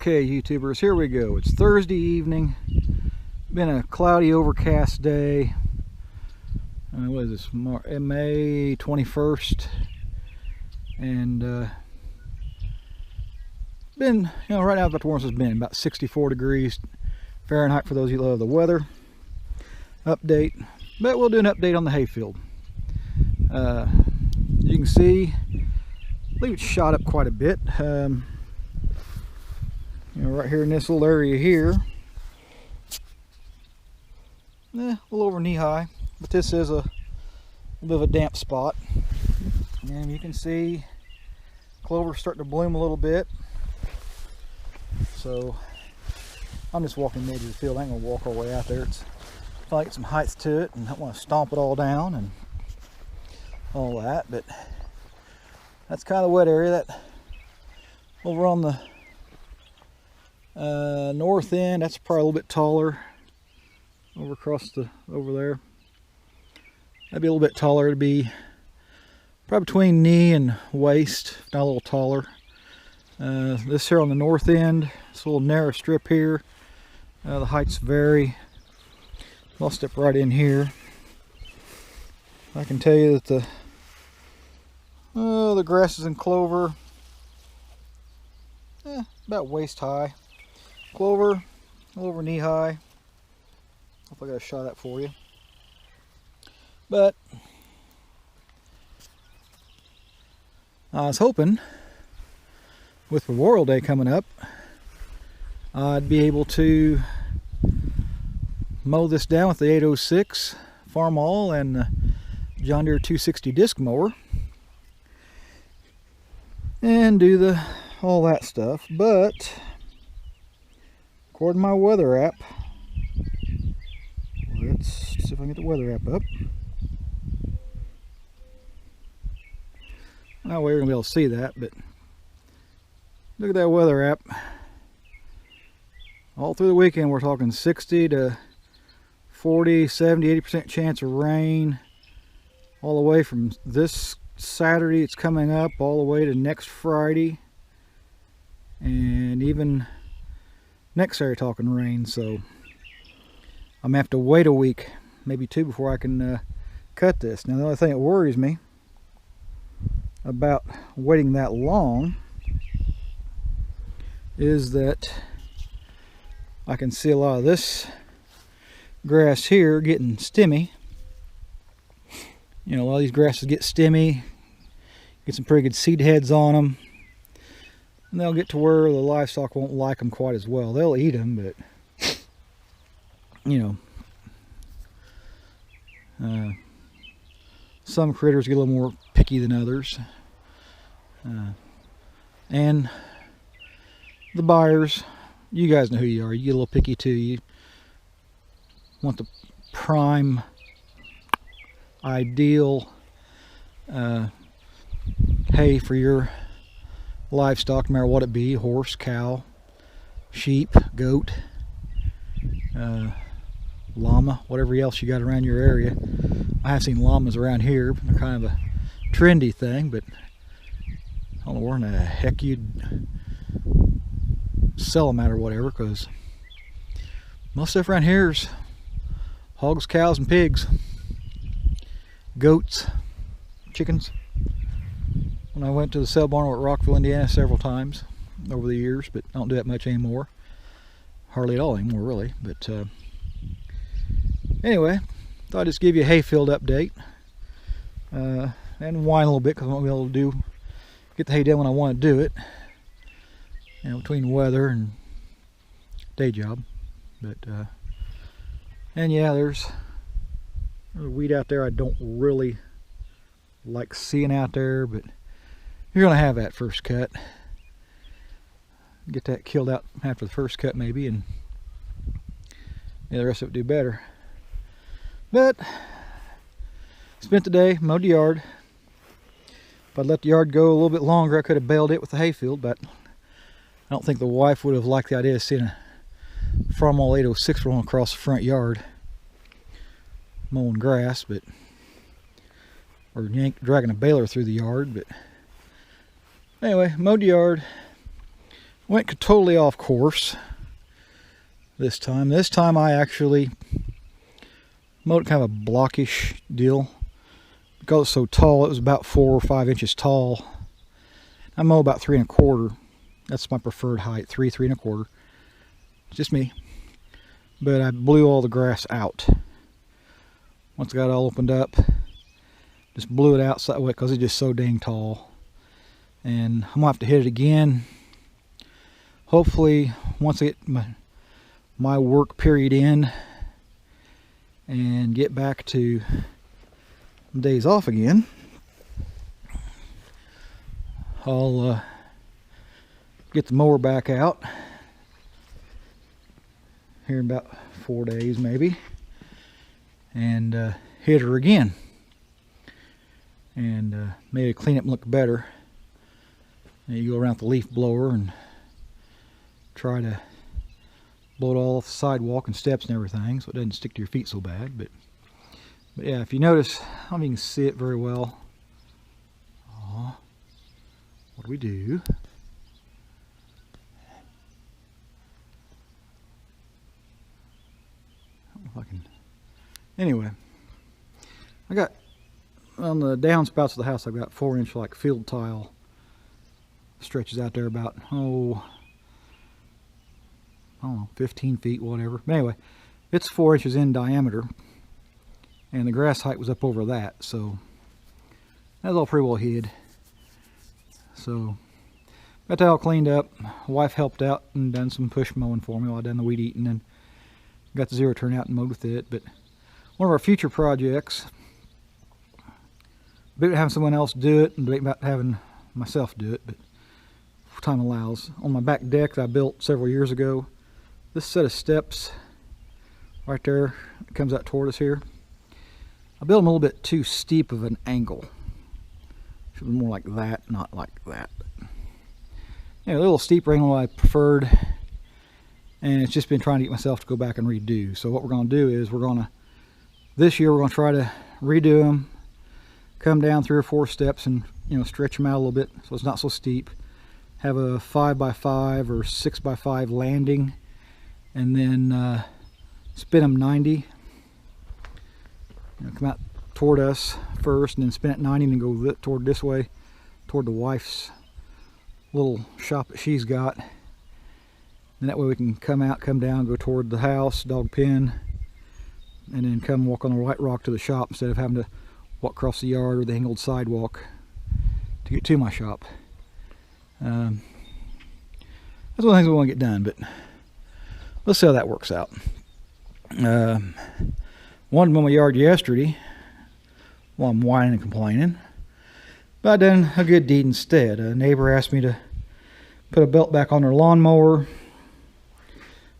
Okay, YouTubers, here we go. It's Thursday evening. Been a cloudy, overcast day. What is this? May 21st. And been, right now about the warmest it's been, about 64 degrees Fahrenheit for those of you who love the weather. Update. But we'll do an update on the hayfield. You can see, I believe it's shot up quite a bit. Right here in this little area here, a little over knee high, but this is a bit of a damp spot. And you can see clover starting to bloom a little bit. So I'm just walking the edge of the field. I ain't gonna walk all the way out there. It's I like some height to it, and I don't want to stomp it all down and all that. But that's kind of the wet area. That over on the north end, that's probably a little bit taller. Over there, that'd be a little bit taller. It'd be probably between knee and waist, if not a little taller. This here on the north end, this little narrow strip here, the heights vary. I'll step right in here. I can tell you that the grasses and clover, about waist high. Clover, a little over knee high. Hope I got a shot at that for you. But I was hoping with Memorial Day coming up, I'd be able to mow this down with the 806 Farmall and the John Deere 260 disc mower and do all that stuff. But according to my weather app, let's see if I can get the weather app up. No way you're gonna be able to see that, but look at that weather app. All through the weekend we're talking 60 to 40, 70, 80% chance of rain, all the way from this Saturday it's coming up all the way to next Friday, and even next Saturday talking rain. So I'm gonna have to wait a week, maybe two, before I can cut this. Now the only thing that worries me about waiting that long is that I can see a lot of this grass here getting stemmy. A lot of these grasses get stemmy, get some pretty good seed heads on them, and they'll get to where the livestock won't like them quite as well. They'll eat them, but some critters get a little more picky than others. And the buyers, you guys know who you are. You get a little picky too. You want the prime, ideal hay for your livestock, no matter what it be: horse, cow, sheep, goat, llama, whatever else you got around your area. I have seen llamas around here. They're kind of a trendy thing, but I don't know where in the heck you'd sell them at or whatever, because most stuff around here is hogs, cows, and pigs, goats, chickens. When I went to the sale barn at Rockville, Indiana several times over the years, but I don't do that much anymore. Hardly at all anymore, really. But anyway, thought I'd just give you a hayfield update and whine a little bit, because I won't be able to get the hay done when I want to do it, between weather and day job. But and yeah, there's a weed out there I don't really like seeing out there, but you're gonna have that first cut. Get that killed out after the first cut maybe, and the rest of it do better. But spent the day, mowed the yard. If I'd let the yard go a little bit longer, I could have baled it with the hayfield, but I don't think the wife would have liked the idea of seeing a Farmall 806 rolling across the front yard mowing grass, or dragging a baler through the yard. But anyway, mowed the yard, Went totally off course this time. This time I actually mowed kind of a blockish deal. Because it's so tall, it was about 4 or 5 inches tall. I mow about 3 1/4. That's my preferred height, 3 1/4. Just me. But I blew all the grass out. Once I got it all opened up, just blew it out that way because it's just so dang tall. And I'm gonna have to hit it again. Hopefully, once I get my work period in and get back to days off again, I'll get the mower back out here in about 4 days maybe, and hit her again, and maybe clean it and look better. And you go around with the leaf blower and try to blow it all off the sidewalk and steps and everything so it doesn't stick to your feet so bad. But yeah, if you notice, I don't know if you can see it very well. What do we do? I don't know if I can. Anyway, I got on the downspouts of the house, I've got 4-inch like field tile, stretches out there about, I don't know, 15 feet, whatever. But anyway, it's 4 inches in diameter, and the grass height was up over that, so that was all pretty well hid. So got that all cleaned up. My wife helped out and done some push mowing for me while I done the weed eating, and got the zero turn out and mowed with it. But one of our future projects, a bit about having someone else do it and debate about having myself do it, but if time allows. On my back deck that I built several years ago, this set of steps right there that comes out toward us here, I built them a little bit too steep of an angle. Should be more like that, not like that. Yeah, a little steeper angle I preferred, and it's just been trying to get myself to go back and redo. So what we're going to do is this year we're going to try to redo them, come down 3 or 4 steps and stretch them out a little bit so it's not so steep. Have a 5x5 or 6x5 landing, and then spin them 90. Come out toward us first and then spin it 90 and then go toward this way, toward the wife's little shop that she's got. And that way we can come out, come down, go toward the house, dog pen, and then come walk on the white rock to the shop instead of having to walk across the yard or the angled sidewalk to get to my shop. That's one of the things we want to get done, but let's see how that works out. Wanted to mow my yard yesterday while I'm whining and complaining, but I done a good deed instead. A neighbor asked me to put a belt back on their lawnmower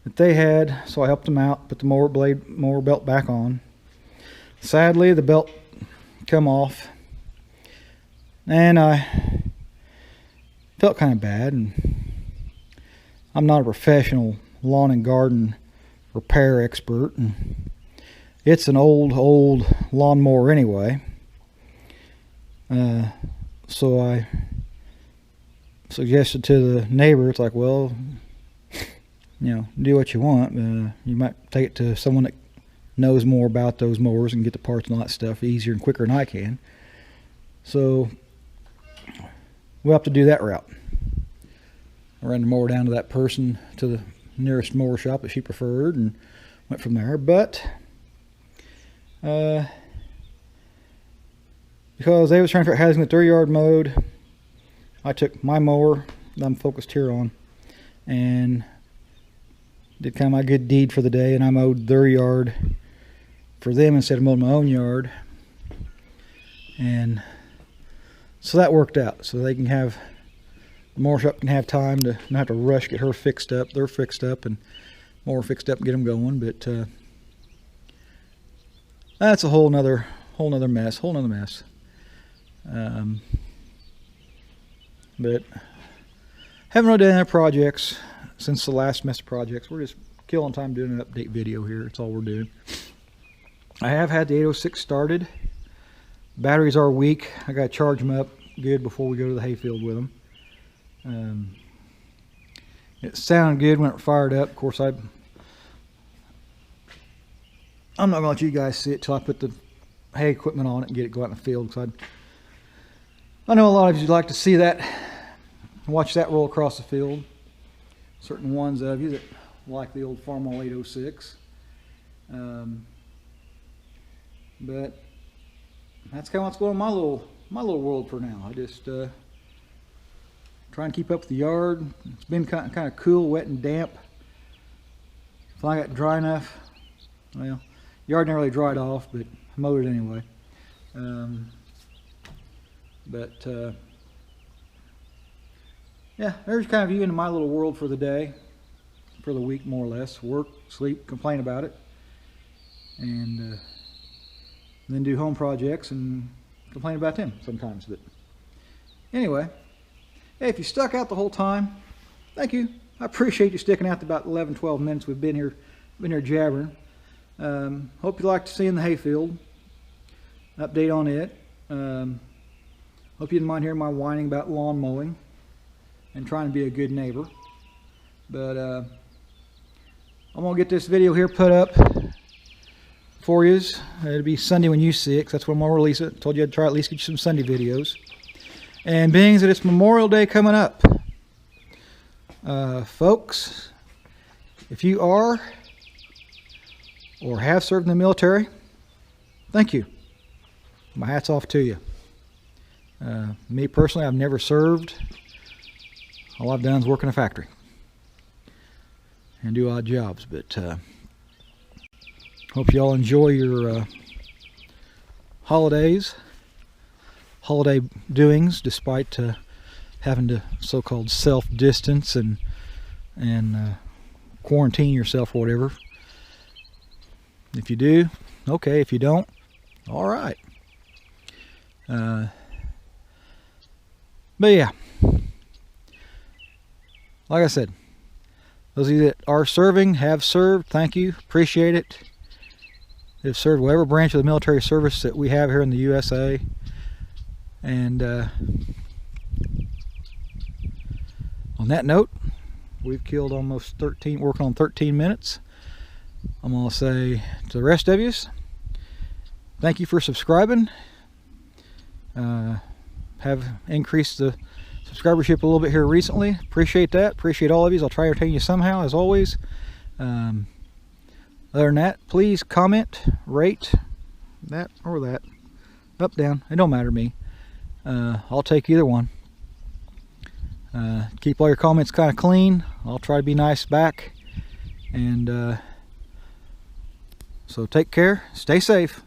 that they had, so I helped them out, put the mower belt back on. Sadly, the belt come off, and I felt kind of bad. And I'm not a professional lawn and garden repair expert, and it's an old lawnmower anyway. So I suggested to the neighbor, it's like, well, do what you want. You might take it to someone that knows more about those mowers and get the parts and all that stuff easier and quicker than I can. So we'll have to do that route. I ran the mower down to that person, to the nearest mower shop that she preferred, and went from there. But because they was trying to figure out how to get their yard mowed, I took my mower that I'm focused here on and did kind of my good deed for the day, and I mowed their yard for them instead of mowing my own yard. And so that worked out, so they can have, the mower shop can have time to not have to rush, get her fixed up, they're fixed up, and mower fixed up and get them going. But that's a whole nother mess. But haven't really done any projects since the last semester projects. We're just killing time doing an update video here. That's all we're doing. I have had the 806 started. Batteries are weak. I got to charge them up good before we go to the hayfield with them. It sounded good when it fired up. Of course, I'm not going to let you guys see it till I put the hay equipment on it and get it go out in the field. Because I know a lot of you like to see that, watch that roll across the field. Certain ones of you that like the old Farmall 806. But that's kind of what's going on in my little world for now. I just trying to keep up with the yard. It's been kind of cool, wet and damp. Finally got dry enough. Well, yard never really dried off, but I mowed it anyway. Yeah, there's kind of you into my little world for the day, for the week more or less. Work, sleep, complain about it, and then do home projects and complain about them sometimes. But anyway, hey, if you stuck out the whole time, thank you. I appreciate you sticking out to about 11-12 minutes we've been here jabbering. Hope you liked seeing the hayfield. Update on it. Hope you didn't mind hearing my whining about lawn mowing and trying to be a good neighbor. But I'm going to get this video here put up for you. It'll be Sunday when you see it, because that's when I'm going to release it. I told you I'd try at least get you some Sunday videos. And being that it's Memorial Day coming up, folks, if you are or have served in the military, thank you. My hat's off to you. Me personally, I've never served. All I've done is work in a factory and do odd jobs. But hope you all enjoy your holiday doings, despite having to so-called self-distance and quarantine yourself or whatever. If you do, okay. If you don't, all right. But yeah, like I said, those of you that are serving, have served, thank you, appreciate it. They've served whatever branch of the military service that we have here in the USA. And on that note, we've killed almost 13, working on 13 minutes. I'm going to say to the rest of you, thank you for subscribing. Have increased the subscribership a little bit here recently. Appreciate that. Appreciate all of you. I'll try to entertain you somehow, as always. Other than that, please comment, rate, that or that. Up, down. It don't matter to me. I'll take either one. Keep all your comments kind of clean. I'll try to be nice back. And so take care. Stay safe.